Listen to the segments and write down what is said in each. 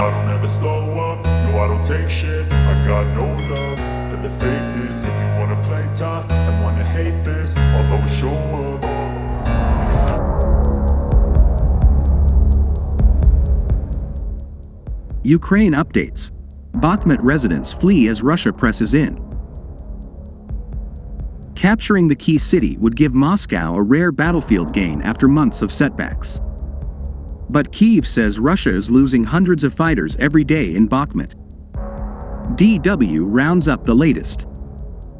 I don't ever slow up, no I don't take shit. I got no love for the fakeness. If you wanna play tough and wanna hate this, I'll always show up. Ukraine updates. Bakhmut residents flee as Russia presses in. Capturing the key city would give Moscow a rare battlefield gain after months of setbacks. But Kyiv says Russia is losing hundreds of fighters every day in Bakhmut. DW rounds up the latest.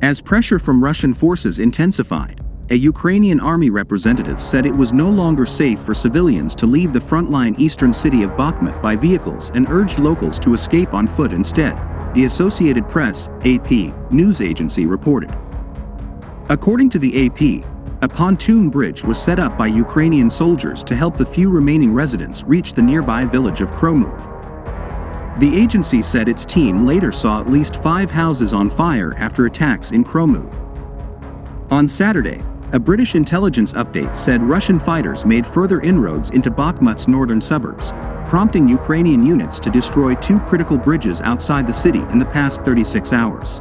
As pressure from Russian forces intensified, a Ukrainian army representative said it was no longer safe for civilians to leave the frontline eastern city of Bakhmut by vehicles and urged locals to escape on foot instead, the Associated Press, AP, news agency reported. According to the AP, a pontoon bridge was set up by Ukrainian soldiers to help the few remaining residents reach the nearby village of Kromov. The agency said its team later saw at least 5 houses on fire after attacks in Kromov. On Saturday, a British intelligence update said Russian fighters made further inroads into Bakhmut's northern suburbs, prompting Ukrainian units to destroy 2 critical bridges outside the city in the past 36 hours.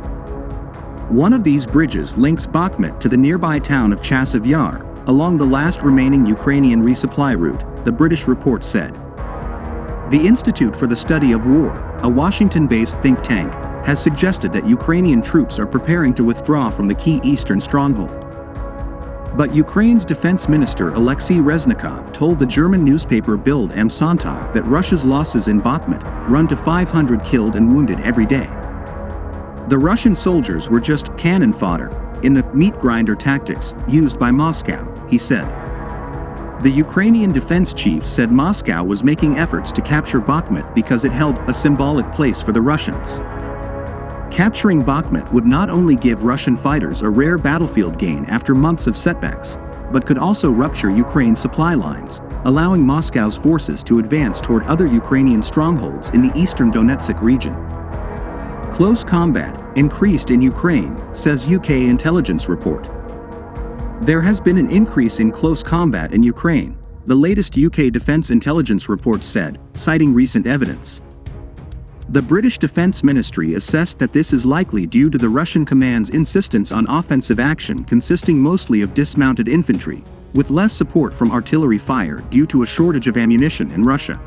One of these bridges links Bakhmut to the nearby town of Chasiv Yar, along the last remaining Ukrainian resupply route, the British report said. The Institute for the Study of War, a Washington-based think tank, has suggested that Ukrainian troops are preparing to withdraw from the key eastern stronghold. But Ukraine's defense minister Alexei Reznikov told the German newspaper Bild am Sonntag that Russia's losses in Bakhmut run to 500 killed and wounded every day. The Russian soldiers were just cannon fodder in the meat grinder tactics used by Moscow, he said. The Ukrainian defense chief said Moscow was making efforts to capture Bakhmut because it held a symbolic place for the Russians. Capturing Bakhmut would not only give Russian fighters a rare battlefield gain after months of setbacks, but could also rupture Ukraine's supply lines, allowing Moscow's forces to advance toward other Ukrainian strongholds in the eastern Donetsk region. Close combat increased in Ukraine, says UK intelligence report. There has been an increase in close combat in Ukraine, the latest UK Defence Intelligence report said, citing recent evidence. The British Defence Ministry assessed that this is likely due to the Russian command's insistence on offensive action consisting mostly of dismounted infantry, with less support from artillery fire due to a shortage of ammunition in Russia.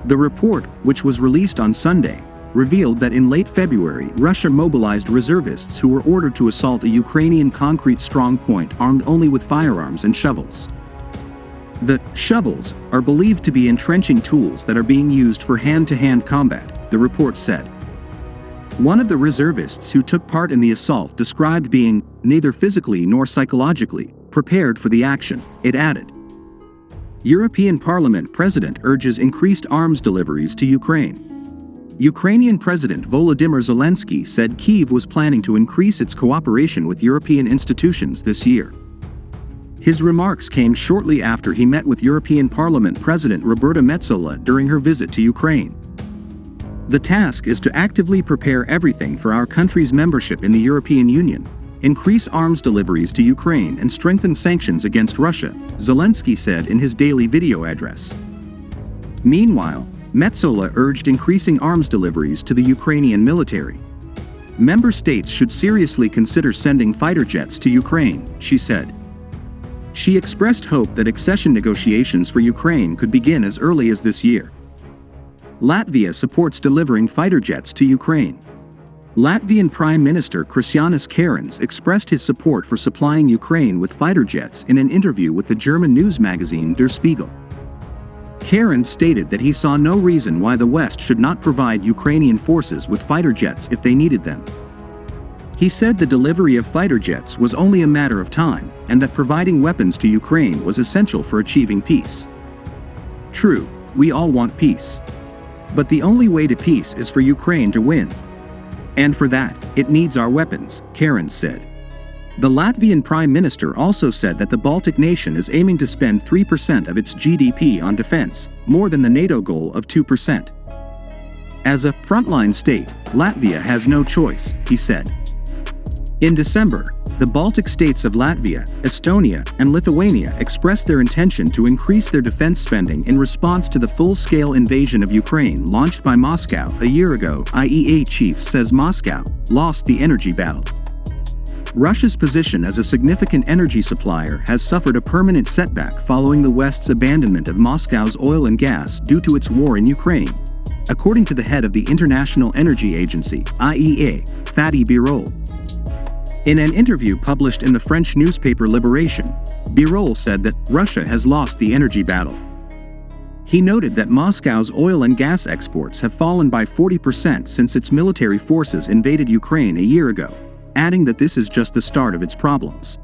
The report, which was released on Sunday, revealed that in late February Russia mobilized reservists who were ordered to assault a Ukrainian concrete strongpoint armed only with firearms and shovels. The shovels are believed to be entrenching tools that are being used for hand-to-hand combat, the report said. One of the reservists who took part in the assault described being neither physically nor psychologically prepared for the action, it added. European Parliament President urges increased arms deliveries to Ukraine. Ukrainian President Volodymyr Zelensky said Kyiv was planning to increase its cooperation with European institutions this year. His remarks came shortly after he met with European Parliament President Roberta Metsola during her visit to Ukraine. The task is to actively prepare everything for our country's membership in the European Union, increase arms deliveries to Ukraine and strengthen sanctions against Russia, Zelensky said in his daily video address. Meanwhile, Metsola urged increasing arms deliveries to the Ukrainian military. Member states should seriously consider sending fighter jets to Ukraine, she said. She expressed hope that accession negotiations for Ukraine could begin as early as this year. Latvia supports delivering fighter jets to Ukraine. Latvian Prime Minister Kristianis Kariņš expressed his support for supplying Ukraine with fighter jets in an interview with the German news magazine Der Spiegel. Kariņš stated that he saw no reason why the West should not provide Ukrainian forces with fighter jets if they needed them. He said the delivery of fighter jets was only a matter of time, and that providing weapons to Ukraine was essential for achieving peace. True, we all want peace. But the only way to peace is for Ukraine to win. And for that, it needs our weapons, Kariņš said. The Latvian Prime Minister also said that the Baltic nation is aiming to spend 3% of its GDP on defense, more than the NATO goal of 2%. As a frontline state, Latvia has no choice, he said. In December, The Baltic states of Latvia, Estonia, and Lithuania expressed their intention to increase their defense spending in response to the full-scale invasion of Ukraine launched by Moscow a year ago. IEA chief says Moscow lost the energy battle. Russia's position as a significant energy supplier has suffered a permanent setback following the West's abandonment of Moscow's oil and gas due to its war in Ukraine, according to the head of the International Energy Agency, IEA, Fatih Birol. In an interview published in the French newspaper Libération, Birol said that Russia has lost the energy battle. He noted that Moscow's oil and gas exports have fallen by 40% since its military forces invaded Ukraine a year ago, adding that this is just the start of its problems.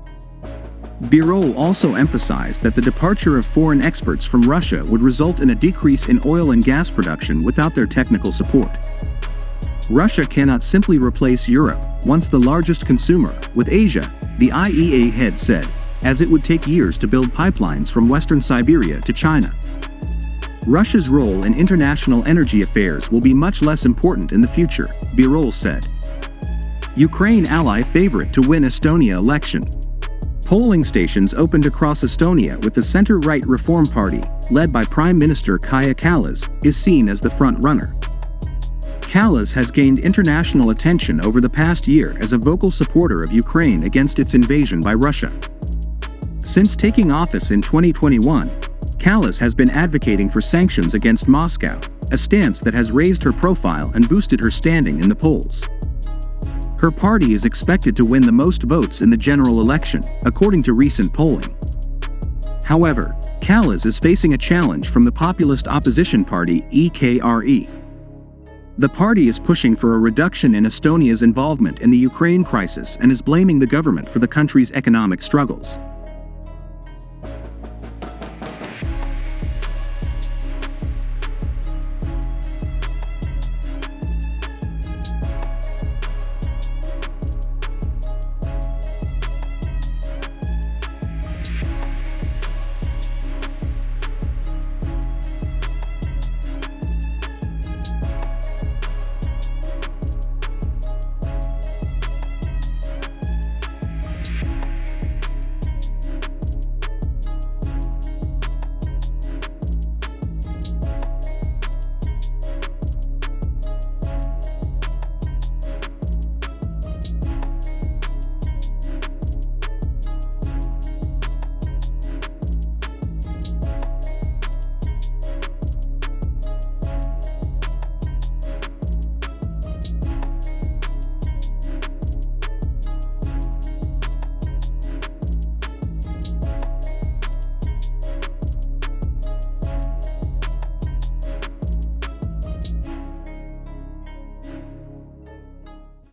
Birol also emphasized that the departure of foreign experts from Russia would result in a decrease in oil and gas production without their technical support. Russia cannot simply replace Europe, once the largest consumer, with Asia, the IEA head said, as it would take years to build pipelines from Western Siberia to China. Russia's role in international energy affairs will be much less important in the future, Birol said. Ukraine ally favorite to win Estonia election. Polling stations opened across Estonia with the center-right Reform Party, led by Prime Minister Kaja Kallas, is seen as the front-runner. Kallas has gained international attention over the past year as a vocal supporter of Ukraine against its invasion by Russia. Since taking office in 2021, Kallas has been advocating for sanctions against Moscow, a stance that has raised her profile and boosted her standing in the polls. Her party is expected to win the most votes in the general election, according to recent polling. However, Kallas is facing a challenge from the populist opposition party EKRE. The party is pushing for a reduction in Estonia's involvement in the Ukraine crisis and is blaming the government for the country's economic struggles.